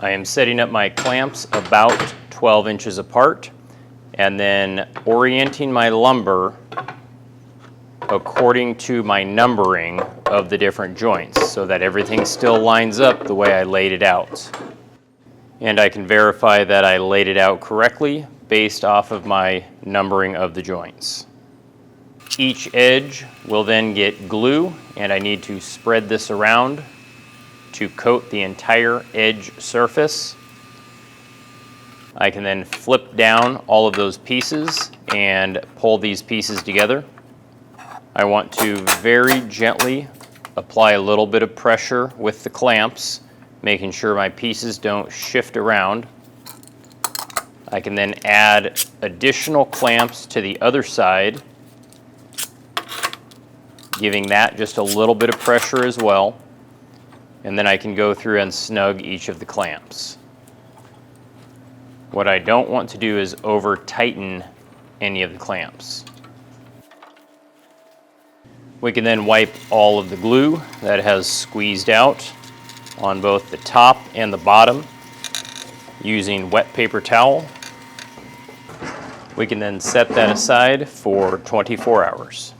I am setting up my clamps about 12 inches apart and then orienting my lumber according to my numbering of the different joints so that everything still lines up the way I laid it out. And I can verify that I laid it out correctly based off of my numbering of the joints. Each edge will then get glue, and I need to spread this around to coat the entire edge surface. I can then flip down all of those pieces and pull these pieces together. I want to very gently apply a little bit of pressure with the clamps, making sure my pieces don't shift around. I can then add additional clamps to the other side, giving that just a little bit of pressure as well. And then I can go through and snug each of the clamps. What I don't want to do is over tighten any of the clamps. We can then wipe all of the glue that has squeezed out on both the top and the bottom using wet paper towel. We can then set that aside for 24 hours.